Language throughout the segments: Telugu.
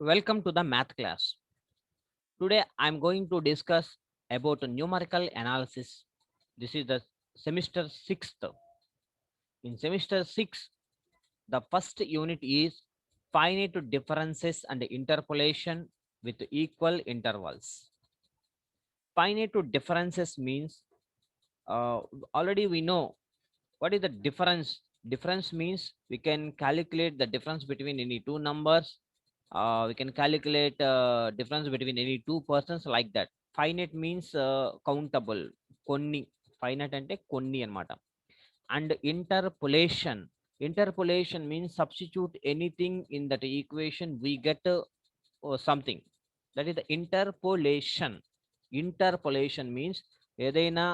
Welcome to the math class. Today I'm going to discuss about numerical analysis. This is the semester 6th. In semester 6, the first unit is finite differences and interpolation with equal intervals. Finite differences means uh, already we know what is the difference. Difference means we can calculate the difference between any two numbers. We can calculate difference between any two persons like that. Finite means countable. Konni. Finite ante konni anamata. And interpolation means substitute anything in that equation, we get something. That is the interpolation means ఏదైనా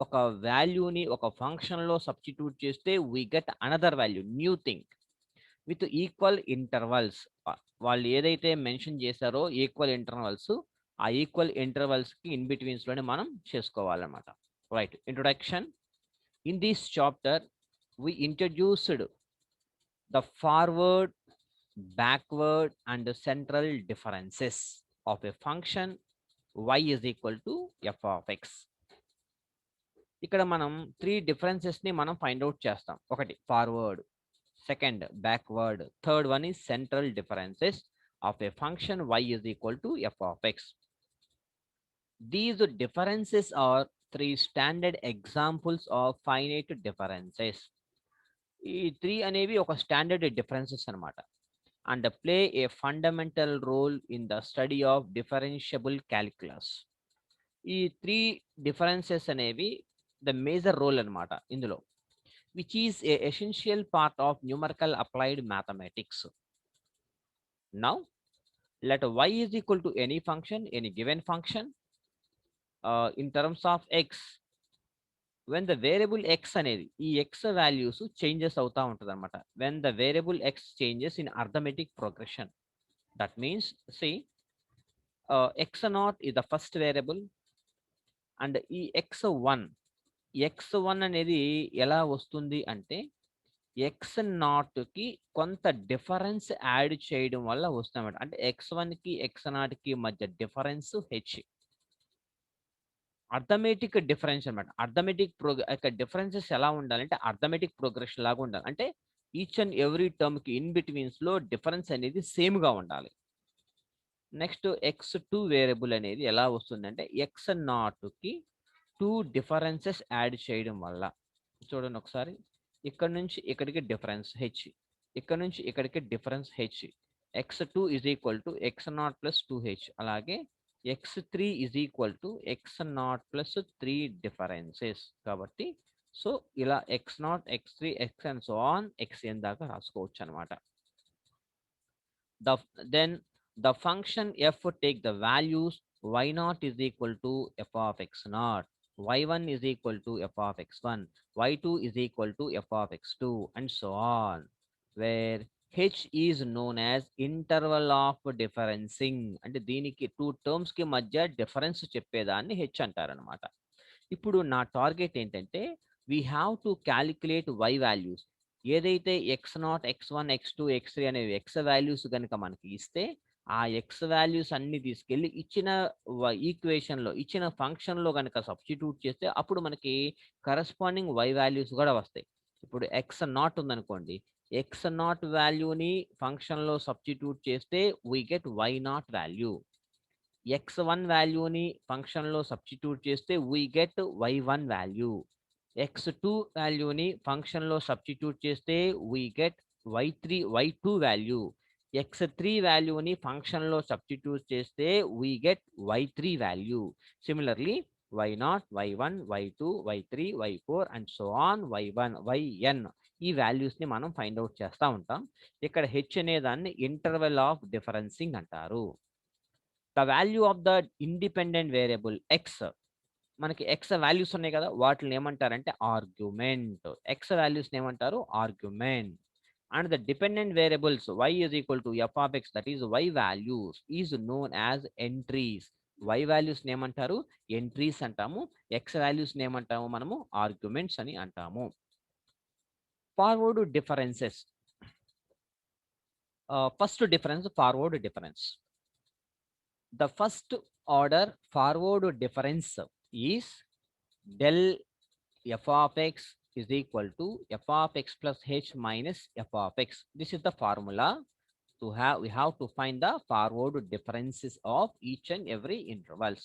ఒక వాల్యూని ఒక ఫంక్షన్లో సబ్స్టిట్యూట్ చేస్తే we get another value new thing with equal intervals. వాళ్ళు ఏదైతే మెన్షన్ చేశారో ఈక్వల్ ఇంటర్వల్స్, ఆ ఈక్వల్ ఇంటర్వల్స్కి ఇన్ బిట్వీన్స్లోనే మనం చేసుకోవాలన్నమాట. Right, introduction. In this chapter we introduced the forward, backward and the central differences of a function y is equal to f of x. ఇక్కడ మనం త్రీ డిఫరెన్సెస్ని మనం ఫైండ్ అవుట్ చేస్తాం. ఒకటి forward, second backward, third one is central differences of A function y is equal to f of x. These differences are three standard examples of finite differences. ఈ త్రీ అనేవి ఒక స్టాండర్డ్ డిఫరెన్సెస్ అనమాట. And play a fundamental role in the study of differentiable calculus. ఈ త్రీ డిఫరెన్సెస్ అనేవి ద మేజర్ రోల్ అనమాట ఇందులో, which is a essential part of numerical applied mathematics. Now let y is equal to any function, any given function, in terms of x. When the variable x అనేది ఈ x వాల్యూస్ చేంజెస్ అవుతా ఉంటుంది అనమాట. when the variable x changes in arithmetic progression, that means see, x naught is the first variable and ఈ x1 అనేది ఎలా వస్తుంది అంటే ఎక్స్ నాట్కి కొంత డిఫరెన్స్ యాడ్ చేయడం వల్ల వస్తామన్నమాట. అంటే x1కి x0కి మధ్య డిఫరెన్స్ h, అర్థమెటిక్ డిఫరెన్స్ అనమాట. అర్థమెటిక్ డిఫరెన్సెస్ ఎలా ఉండాలంటే అర్థమెటిక్ ప్రోగ్రెషన్ లాగా ఉండాలి. అంటే ఈచ్ అండ్ ఎవ్రీ టర్మ్కి ఇన్ బిట్వీన్స్లో డిఫరెన్స్ అనేది సేమ్గా ఉండాలి. నెక్స్ట్ x2 వేరియబుల్ అనేది ఎలా వస్తుందంటే ఎక్స్ నాట్కి టూ డిఫరెన్సెస్ యాడ్ చేయడం వల్ల. చూడండి ఒకసారి, ఇక్కడ నుంచి ఇక్కడికి డిఫరెన్స్ h, ఇక్కడ నుంచి ఇక్కడికి difference h. x2 is equal to x0 plus 2h. అలాగే x3 is equal to x0 plus 3 differences. కాబట్టి సో ఇలా x0, x3, x and so on xn దాకా రాసుకోవచ్చు అనమాట. Then the function f take the values y0 is equal to f of x0, y1 is equal to f of x1, y2 is equal to f of x2 and so on, where h is known as interval of differencing. అంటే దీనికి టూ టర్మ్స్ కి మధ్య డిఫరెన్స్ చెప్పేదాన్ని h అంటారనమాట. ఇప్పుడు నా టార్గెట్ ఏంటంటే we have to calculate y values. ఏదైతే x0, x1, x2, x3 అనేవి x వాల్యూస్ కనుక మనకి ఇస్తే ఆ x వాల్యూస్ అన్ని తీసుకెళ్ళి ఇచ్చిన ఈక్వేషన్లో ఇచ్చిన ఫంక్షన్లో కనుక సబ్స్టిట్యూట్ చేస్తే అప్పుడు మనకి కరస్పాండింగ్ y వాల్యూస్ కూడా వస్తాయి. ఇప్పుడు x0 ఉందనుకోండి, x0 వాల్యూని ఫంక్షన్లో సబ్స్టిట్యూట్ చేస్తే we get y0 value. x1 వాల్యూని ఫంక్షన్లో సబ్స్టిట్యూట్ చేస్తే we get y1 value. x2 వాల్యూని ఫంక్షన్లో సబ్స్టిట్యూట్ చేస్తే we get y2 value. x3 వాల్యూని ఫంక్షన్లో సబ్స్టిట్యూట్ చేస్తే we get y3 value. Similarly y0, y1, y2, y3, y4 and so on y1, yn ఈ వాల్యూస్ని మనం ఫైండ్ అవుట్ చేస్తూ ఉంటాం. ఇక్కడ h అనే దాన్ని ఇంటర్వెల్ ఆఫ్ డిఫరెన్సింగ్ అంటారు. The value of the independent variable X, మనకి ఎక్స్ వాల్యూస్ ఉన్నాయి కదా, వాటిని ఏమంటారంటే ఆర్గ్యుమెంట్. ఎక్స్ వాల్యూస్ని ఏమంటారు argument. And the dependent variables y is equal to f of x, that is y values is known as entries. y values ఏమంటారు ఎంట్రీస్ అంటాము, x values ఏమంటాము మనము ఆర్గ్యుమెంట్స్ అని అంటాము. Forward differences. First difference, forward difference. The first order forward difference is del f of x is equal to f of x plus h minus f of x. This is the formula to have. We have to find the forward differences of each and every intervals.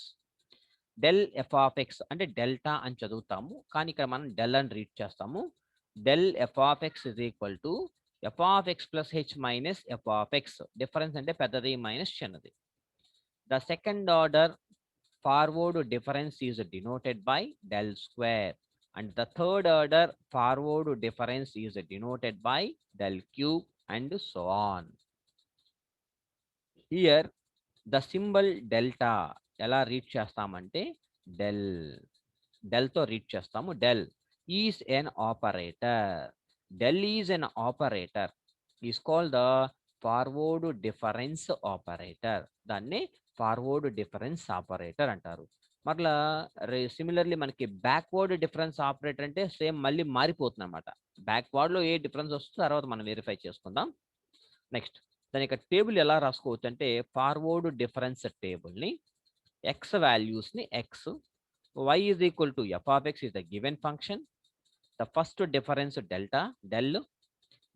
Del f of x అంటే డెల్టా అని చదువుతాము, కానీ ఇక్కడ మనం డెల్ అని రీడ్ చేస్తాము. Del f of x is equal to f of x plus h minus f of x. Difference అంటే పెద్దది మైనస్ చిన్నది. The second order forward difference is denoted by del square, and the third order forward difference is denoted by del cube, and so on. Here the symbol delta ఎలా రీడ్ చేస్తామంటే డెల్, డెల్తో రీడ్ చేస్తాము. Del is an operator. Del is an operator is called the forward difference operator. దాన్ని ఫార్వర్డ్ డిఫరెన్స్ ఆపరేటర్ అంటారు. మరలా సిమిలర్లీ మనకి బ్యాక్వర్డ్ డిఫరెన్స్ ఆపరేటర్ అంటే సేమ్ మళ్ళీ మారిపోతుంది అనమాట. బ్యాక్వర్డ్లో ఏ డిఫరెన్స్ వస్తుందో తర్వాత మనం వెరిఫై చేసుకుందాం. నెక్స్ట్ దాని యొక్క టేబుల్ ఎలా రాసుకోవచ్చు అంటే ఫార్వర్డ్ డిఫరెన్స్ టేబుల్ని x values ni x, y is equal to f of x is the given function. The first difference delta, del.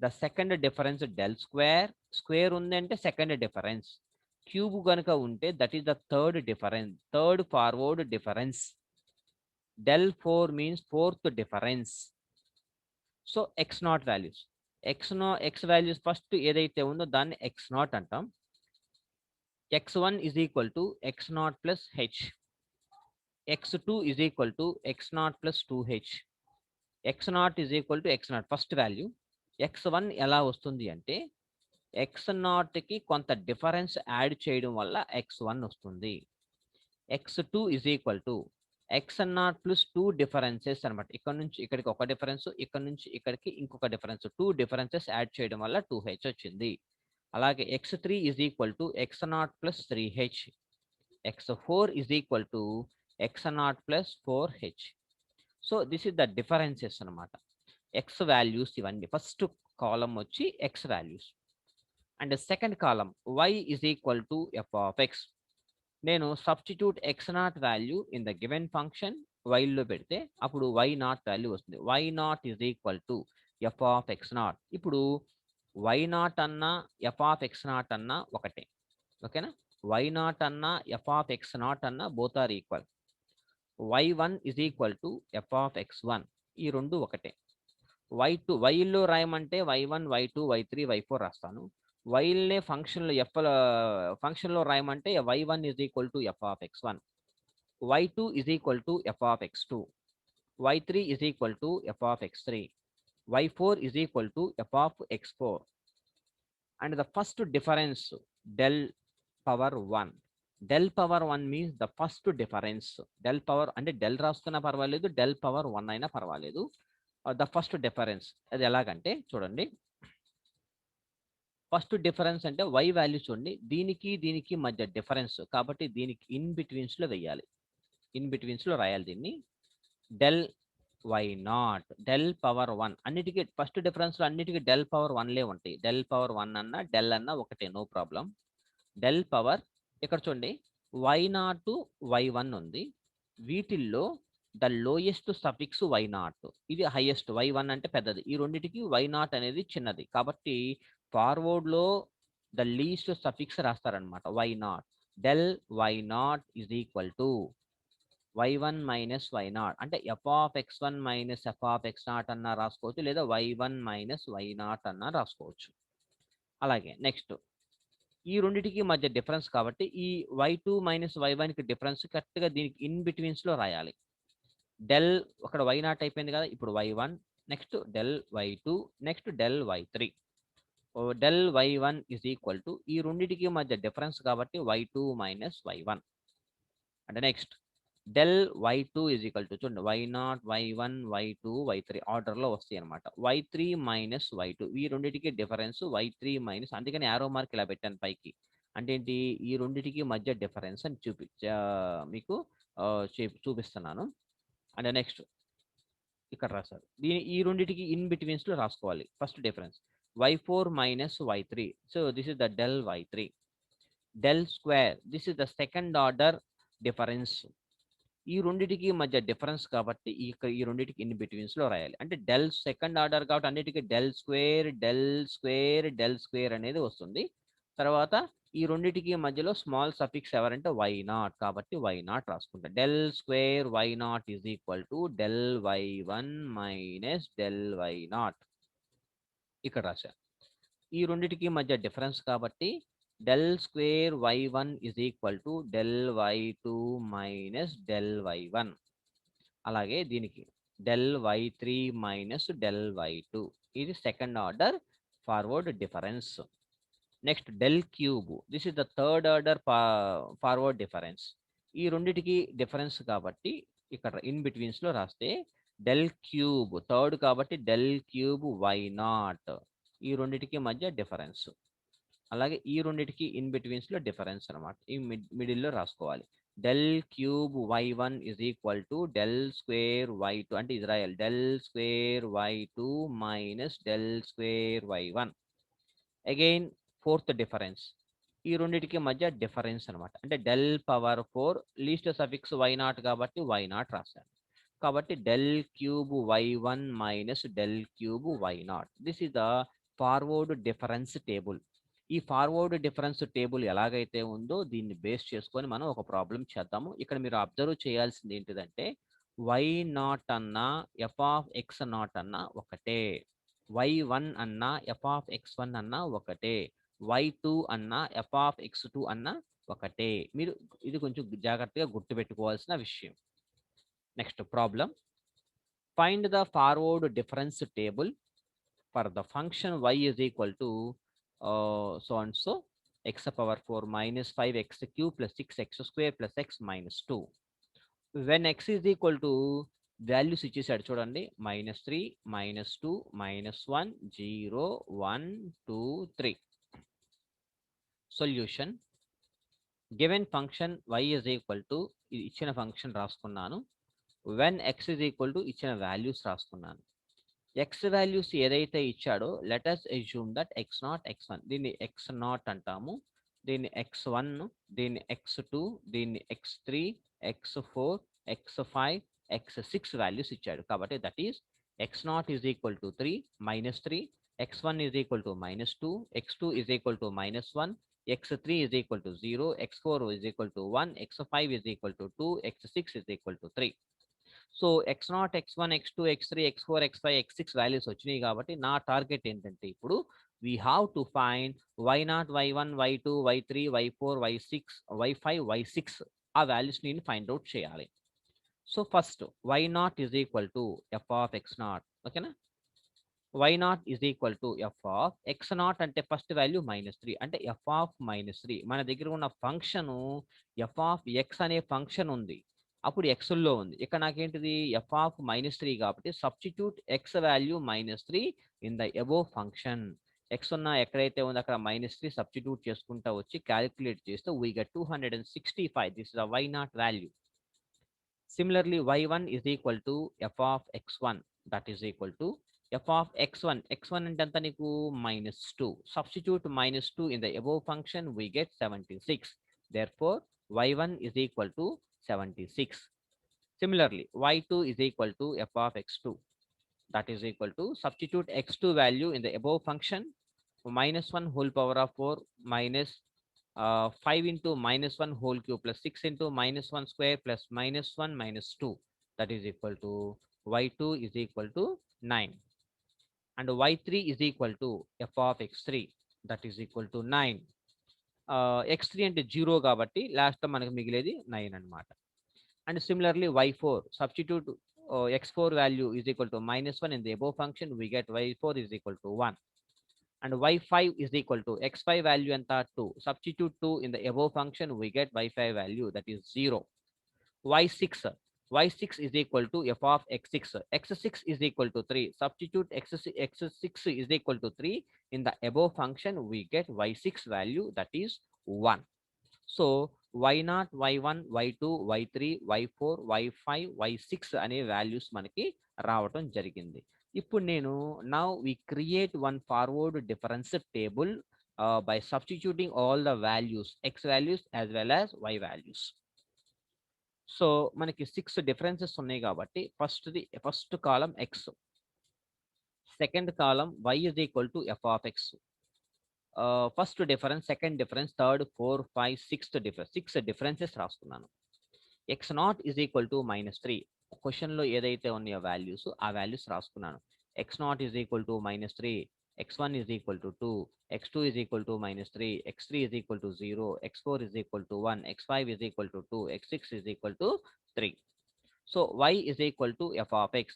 The second difference del square, square undante second difference. Cube ganuka unte that is the third difference, third forward difference. Del 4 means fourth difference. So x naught values, x values first edaithe undo danni x naught antam. x1 is equal to x naught plus h. x2 is equal to x naught plus 2h. x naught is equal to x naught first value. x1 ఎలా వస్తుంది అంటే x naught కి కొంత డిఫరెన్స్ యాడ్ చేయడం వల్ల x1 వస్తుంది. x2 is equal to x naught plus 2 differences అనమాట. ఇక్కడ నుంచి ఇక్కడికి ఒక డిఫరెన్స్, ఇక్కడ నుంచి ఇక్కడికి ఇంకొక డిఫరెన్స్, 2 డిఫరెన్సెస్ యాడ్ చేయడం వల్ల 2h వచ్చింది. అలాగే x3 is equal to x naught plus 3h. x4 is equal to x naught plus 4h. So this is the differences అనమాట. x values ఇవన్నీ. ఫస్ట్ కాలం వచ్చి x values and second column y is equal to f of x. నేను substitute x not value in the given function వైల్లో పెడితే అప్పుడు y నాట్ వాల్యూ వస్తుంది. y not is equal to f of x not. ఇప్పుడు y నాట్ అన్నా f of x నాట్ అన్నా ఒకటే, ఓకేనా. y నాట్ అన్నా f of x నాట్ అన్నా both are equal. y1 is equal to f of x1, ఈ రెండు ఒకటే. y2 వైల్లో రాయమంటే y1 y2 y3 y4 రాస్తాను. వైల్నే ఫంక్షన్లో ఫంక్షన్లో రాయమంటే y1 is equal to f of x1, y2 is equal to f of x2, y3 is equal to f of x3, y4 is equal to f of x4. And the first difference del power 1. Del power 1 means the first difference. Del power అంటే del రాసుకున్నా పర్వాలేదు, del power 1 అయినా పర్వాలేదు. ద ఫస్ట్ డిఫరెన్స్ అది ఎలాగంటే చూడండి, ఫస్ట్ డిఫరెన్స్ అంటే y వాల్యూ చూడండి, దీనికి దీనికి మధ్య డిఫరెన్స్ కాబట్టి దీనికి ఇన్ బిట్వీన్స్లో వెయ్యాలి, ఇన్ బిట్వీన్స్లో రాయాలి దీన్ని. Del y not del power 1 అన్నిటికీ ఫస్ట్ డిఫరెన్స్లో అన్నిటికీ డెల్ పవర్ 1లే ఉంటాయి. డెల్ పవర్ 1 అన్నా డెల్ అన్నా ఒకటే, నో ప్రాబ్లం. డెల్ పవర్ ఇక్కడ చూడండి వై నాట్ y1 ఉంది, వీటిల్లో the lowest suffix y naught, ఇది హైయెస్ట్. y1 అంటే పెద్దది, ఈ రెండింటికి వై నాట్ అనేది చిన్నది కాబట్టి ఫార్వర్డ్లో ద లీస్ట్ సఫిక్స్ రాస్తారనమాట y not. Del y not is equal to y1 minus y not అంటే f of x1 minus f of x not అన్నా రాసుకోవచ్చు, లేదా y1 మైనస్ వై నాట్ అన్నా రాసుకోవచ్చు. అలాగే నెక్స్ట్ ఈ రెండింటికి మధ్య డిఫరెన్స్ కాబట్టి ఈ y2 మైనస్ y1కి డిఫరెన్స్ కరెక్ట్గా దీనికి ఇన్ బిట్వీన్స్లో రాయాలి. డెల్ అక్కడ వై నాట్ అయిపోయింది కదా, ఇప్పుడు y1, next del y2, next del y3. Del y1 is equal to ఈ రెండింటికి మధ్య డిఫరెన్స్ కాబట్టి y2 మైనస్ y1. అంటే next del y2 is equal to చూడండి y0, y1, y2, y3 ఆర్డర్లో వస్తాయి అనమాట. y3 మైనస్ y2 ఈ రెండింటికి డిఫరెన్స్ y3 మైనస్, అందుకని యారో మార్క్ ఇలా పెట్టాను పైకి. అంటే ఏంటి, ఈ రెండింటికి మధ్య డిఫరెన్స్ అని మీకు చూపిస్తున్నాను. అండ్ నెక్స్ట్ ఇక్కడ రాశారు దీని ఈ రెండింటికి ఇన్ బిట్వీన్స్లో రాసుకోవాలి first difference. y4 minus y3. So this is the del y3. Del square, this is the second order difference. ఈ రెండిటికి మధ్య డిఫరెన్స్ కాబట్టి ఈ రెండిటికి ఇన్ బిట్వీన్స్ లో రాయాలి. అంటే డెల్ సెకండ్ ఆర్డర్ కాబట్టి అన్నిటికీ del square del square del square అనేది వస్తుంది. తర్వాత ఈ రెండిటికి మధ్యలో స్మాల్ సఫిక్స్ ఎవరంటే వై నాట్, కాబట్టి వై నాట్ రాసుకుంటా. Del square y not is equal to del y one minus del y naught. ఇక్కడ రాశా. ఈ రెండిటికి మధ్య డిఫరెన్స్ కాబట్టి del square y one is equal to del y two minus del y one. అలాగే దీనికి del y three minus del y two. ఇది second order forward difference. Next del cube, this is the third order forward difference. ఈ రెండిటికి డిఫరెన్స్ కాబట్టి ఇక్కడ ఇన్ బిట్వీన్స్ లో రాస్తే డెల్ క్యూబ్ థర్డ్ కాబట్టి డెల్ క్యూబ్ వై నాట్. ఈ రెండిటికి మధ్య డిఫరెన్స్. అలాగే ఈ రెండిటికి ఇన్ బిట్వీన్స్ లో డిఫరెన్స్ అనమాట. ఈ మిడిల్లో రాసుకోవాలి. Del cube y one is equal to del square y two, అంటే is equal del square y two minus del square y one. Again fourth difference. ఈ రెండిటికి మధ్య డిఫరెన్స్ అనమాట. అంటే del power 4 least suffix y not కాబట్టి వై నాట్ రాశాను. కాబట్టి del cube y one minus del cube y not. This is the forward difference table. ఈ ఫార్వర్డ్ డిఫరెన్స్ టేబుల్ ఎలాగైతే ఉందో దీన్ని బేస్ చేసుకొని మనం ఒక ప్రాబ్లం చేద్దాము. ఇక్కడ మీరు అబ్జర్వ్ చేయాల్సింది ఏంటిదంటే వై నాట్ అన్నా ఎఫ్ ఆఫ్ ఎక్స్ నాట్ అన్నా ఒకటే, వై వన్ అన్నా ఎఫ్ ఆఫ్ ఎక్స్ వన్ అన్నా ఒకటే, వై టూ అన్నా ఎఫ్ ఆఫ్ ఎక్స్ టూ అన్నా ఒకటే. మీరు ఇది కొంచెం జాగ్రత్తగా గుర్తుపెట్టుకోవాల్సిన విషయం. Next problem. Find the forward difference table for the function y is equal to so and so x power 4 minus 5x cube plus 6x square plus x minus 2. When x is equal to values ఇచ్చేసాడు చూడండి, -3 -2 -1 0 1 2 3. Solution. Given function y is equal to ఇచ్చిన ఫంక్షన్ రాసుకున్నాను. When x is equal to ఇచ్చిన వాల్యూస్ రాసుకున్నాను. ఎక్స్ వాల్యూస్ ఏదైతే ఇచ్చాడో let's assume that x0 x1, దీన్ని x0 అంటాము, దీన్ని x1, దీన్ని x2, దీన్ని x3 x4 x5 x6 values ఇచ్చాడు. కాబట్టి that is x0 is equal to 3 -3, x1 is equal to -2, x2 is equal to -1, x3 is equal to 0, x4 is equal to 1, x5 is equal to 2, x6 is equal to 3. So x0 x1 x2 x3 x4 x5 x6 values వచ్చినాయి కాబట్టి నా టార్గెట్ ఏంటంటే ఇప్పుడు we have to find y0 y1 y2 y3 y4 y6 y5 y6 ఆ వాల్యూస్ నేను ఫైండ్ అవుట్ చేయాలి. So first y0 is equal to f of x0. ఓకేనా. y0 is equal to f of x0 అంటే ఫస్ట్ వాల్యూ -3 అంటే ఎఫ్ ఆఫ్ -3. మన దగ్గర ఉన్న ఫంక్షన్ ఎఫ్ ఆఫ్ ఎక్స్ అనే ఫంక్షన్ ఉంది, అప్పుడు ఎక్స్లో ఉంది. ఇక్కడ నాకేంటిది ఎఫ్ ఆఫ్ -3 కాబట్టి substitute X value -3 in the above function. X ఉన్న ఎక్కడైతే ఉందో అక్కడ -3 సబ్స్టిట్యూట్ చేసుకుంటా వచ్చి క్యాలిక్యులేట్ చేస్తే we get 265. This is the y0 value. Similarly y1 is equal to f of x1, that is equal to f of x1. x1 అంటే ఎంత నీకు -2. Substitute -2 in the above function we get 76. Therefore y1 is equal to 76. Similarly, y2 is equal to f of x2. That is equal to substitute x2 value in the above function, -1 whole power of 4 minus 5 into -1 whole cube plus 6 into -1 square plus -1 minus 2. That is equal to y2 is equal to 9. And y3 is equal to f of x3. That is equal to 9. x3 అంటే 0 కాబట్టి లాస్ట్ మనకు మిగిలేది 9 అన్నమాట. And similarly y4 substitute x4 value is equal to -1 in the above function, we get y4 is equal to 1. And y5 is equal to x5 value and 2, substitute 2 in the above function, we get y5 value that is 0. y6 is equal to f of x6. x6 is equal to 3, substitute x6 is equal to 3 in the above function, we get y6 value that is 1. So y0 y1 y2 y3 y4 y5 y6 అనే వాల్యూస్ మనకి రావటం జరిగింది. ఇప్పుడు నేను now we create one forward difference table by substituting all the values x values as well as y values. So మనకి 6 డిఫరెన్సెస్ ఉన్నాయి కాబట్టి first column x, second column y is equal to f of x. First difference, second difference, third, four, five, sixth difference, 6 differences రాసుకున్నాను. X not is equal to -3. క్వశ్చన్లో ఏదైతే ఉన్నాయో వాల్యూస్ ఆ వాల్యూస్ రాసుకున్నాను. X not is equal to -3, x1 is equal to 2, x2 is equal to -3, x3 is equal to 0, x4 is equal to 1, x5 is equal to 2, x6 is equal to 3. So y is equal to f of x.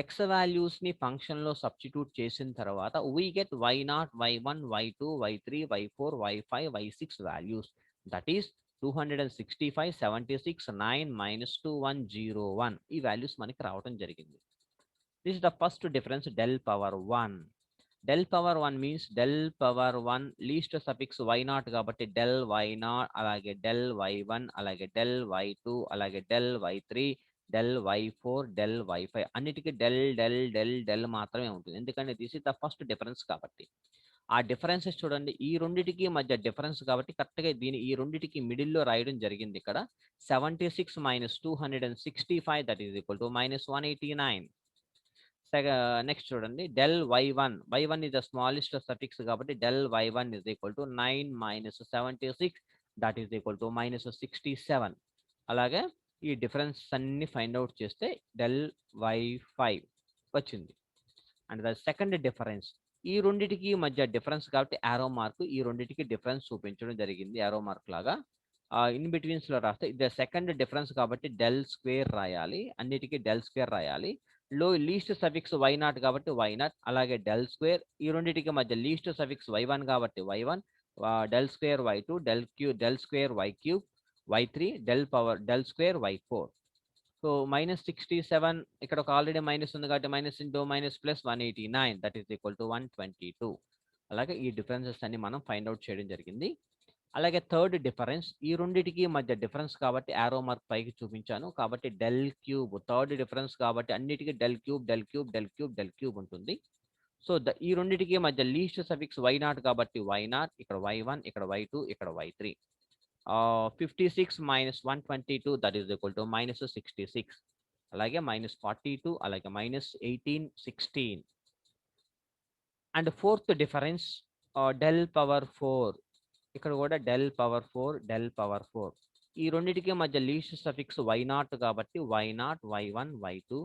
x values ని ఫంక్షన్ లో సబ్స్టిట్యూట్ చేసిన తర్వాత we get y0, y1, y2, y3, y4, y5, y6 values. That is 265, 76, 9, -2, 1, 0, 1. ఈ వాల్యూస్ మనకి రావడం జరిగింది. This is the first difference, del power 1. Del power 1 means del power 1 least suffix y0 కాబట్టి del y0, అలాగే del y1, అలాగే del y2, అలాగే del y3, del y4, del y5 అన్నిటికీ del మాత్రమే ఉంటుంది. ఎందుకంటే this is the first difference కాబట్టి. ఆ డిఫరెన్సెస్ చూడండి, ఈ రెండిటికి మధ్య డిఫరెన్స్ కాబట్టి కరెక్ట్గా ఈ రెండిటికి మిడిల్లో రాయడం జరిగింది ఇక్కడ. 76 - 265 that is equal to -189. Next చూడండి, del y1 is the smallest suffix కాబట్టి del y1 is equal to 9 - 76 that is equal to -67. అలాగే ఈ డిఫరెన్స్ అన్ని ఫైండ్ అవుట్ చేస్తే del y5 వచ్చింది. అండ్ ద సెకండ్ డిఫరెన్స్, ఈ రెండిటికి మధ్య డిఫరెన్స్ కాబట్టి యారో మార్క్ ఈ రెండిటికి డిఫరెన్స్ చూపించడం జరిగింది యారో మార్క్ లాగా. ఇన్ బిట్వీన్స్ లో రాస్తే ఇది సెకండ్ డిఫరెన్స్ కాబట్టి డెల్ స్క్వేర్ రాయాలి, అన్నిటికీ డెల్ స్క్వేర్ రాయాలి. లీస్ట్ సఫిక్స్ y0 కాబట్టి y0, అలాగే డెల్ స్క్వేర్ ఈ రెండిటికి మధ్య లీస్ట్ సఫిక్స్ y1 కాబట్టి y1, del square y2, del square y3, y3 del square y4. So -67 ఇక్కడ ఒక ఆల్రెడీ మైనస్ ఉంది కాబట్టి minus into minus plus 189 that is equal to 122. అలాగే ఈ డిఫరెన్సెస్ అన్ని మనం ఫైండ్ అవుట్ చేయడం జరిగింది. అలాగే థర్డ్ డిఫరెన్స్, ఈ రెండిటికి మధ్య డిఫరెన్స్ కాబట్టి యారో మార్క్ పైకి చూపించాను కాబట్టి డెల్ క్యూబ్. థర్డ్ డిఫరెన్స్ కాబట్టి అన్నిటికీ డెల్ క్యూబ్ ఉంటుంది. సో ఈ రెండిటికి మధ్య లీస్ట్ సఫిక్స్ y0 కాబట్టి y0, ఇక్కడ y1, ఇక్కడ y2, ఇక్కడ y3. 56 - 122 that is equal to -66. అలాగే -42, అలాగే -18, 16. And fourth difference del power 4. ఇక్కడ కూడా డెల్ పవర్ 4. ఈ రెండిటికి మధ్య లీస్ట్ సఫిక్స్ y0 కాబట్టి y0, y1, y2.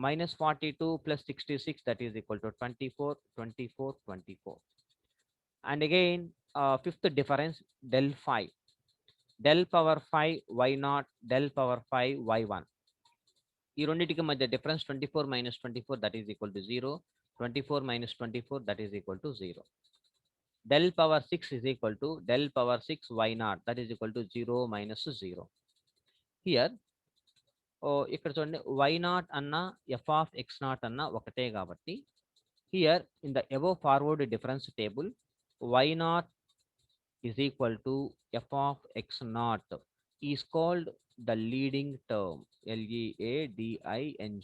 -42 + 66 that is equal to 24, 24, 24. And again, fifth difference, del 5. Del power 5 y0, del power 5 y1. ఈ రెండిటికి మధ్య difference 24 - 24 that is equal to 0, 24 - 24 that is equal to 0. Del power 6 is equal to del power 6 y0 that is equal to 0 - 0. Here, ఇక్కడ చూడండి y0 అన్న f of x0 అన్న ఒకటే కాబట్టి here in the above forward difference table y0 is equal to f of x0 is called the leading term, LEADING.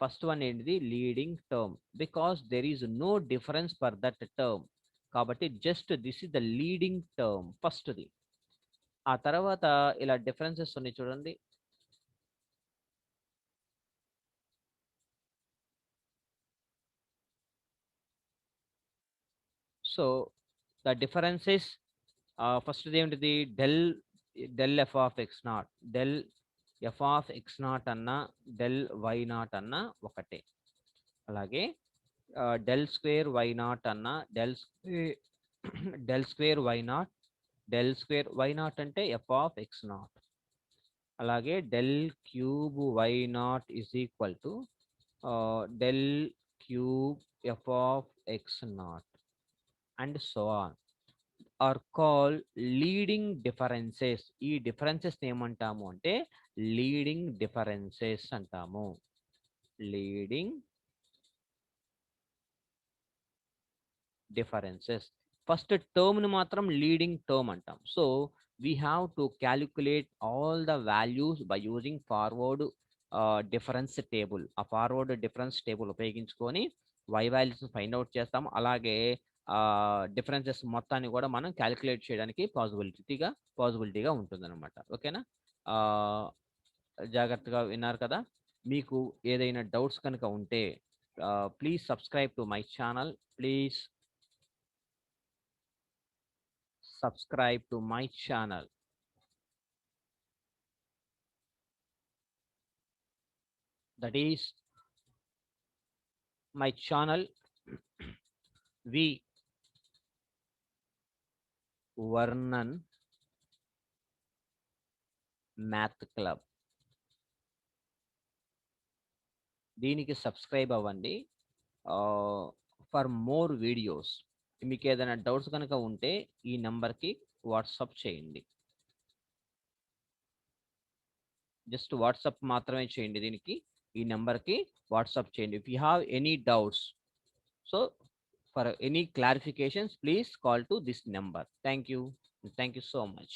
First one is the leading term because there is no difference for that term కాబట్టి just this is the leading term first ది. ఆ తర్వాత ఇలా డిఫరెన్సెస్ ఉన్నాయి చూడండి. సో ద డిఫరెన్సెస్ ఫస్ట్ ఏంటిది del f of x naught, del f of x naught అన్న డెల్ వై నాట్ అన్న ఒకటే. అలాగే డెల్ స్క్వేర్ వై నాట్ అన్న del square y not, del square y not అంటే ఎఫ్ ఆఫ్ ఎక్స్ నాట్. అలాగే del cube y not is equal to del cube f of x naught and so on or call leading differences. ఈ డిఫరెన్సెస్ ఏమంటాము అంటే లీడింగ్ డిఫరెన్సెస్ అంటాము. Leading differences. ఫస్ట్ టర్మ్ ని మాత్రం లీడింగ్ టర్మ్ అంటాం. So we have to calculate all the values by using forward difference table, ఆ ఫార్వర్డ్ డిఫరెన్స్ టేబుల్ ఉపయోగించుకొని వై వాల్యూస్ ఫైండ్ అవుట్ చేస్తాం. అలాగే డిఫరెన్సెస్ మొత్తాన్ని కూడా మనం క్యాలిక్యులేట్ చేయడానికి పాసిబిలిటీగా ఉంటుందన్నమాట. ఓకేనా? ఆ, జాగ్రత్తగా విన్నారు కదా. మీకు ఏదైనా డౌట్స్ కనుక ఉంటే please subscribe to my channel. Please subscribe to my channel. That is my channel V Varnan Math Club. దీనికి సబ్స్క్రైబ్ అవ్వండి ఫర్ మోర్ వీడియోస్. మీకు ఏదైనా డౌట్స్ కనుక ఉంటే ఈ నెంబర్కి వాట్సాప్ చేయండి. జస్ట్ వాట్సాప్ మాత్రమే చేయండి. దీనికి ఈ నెంబర్కి వాట్సాప్ చేయండి. If you have any doubts, so for any clarifications, please call to this number. Thank you. Thank you so much.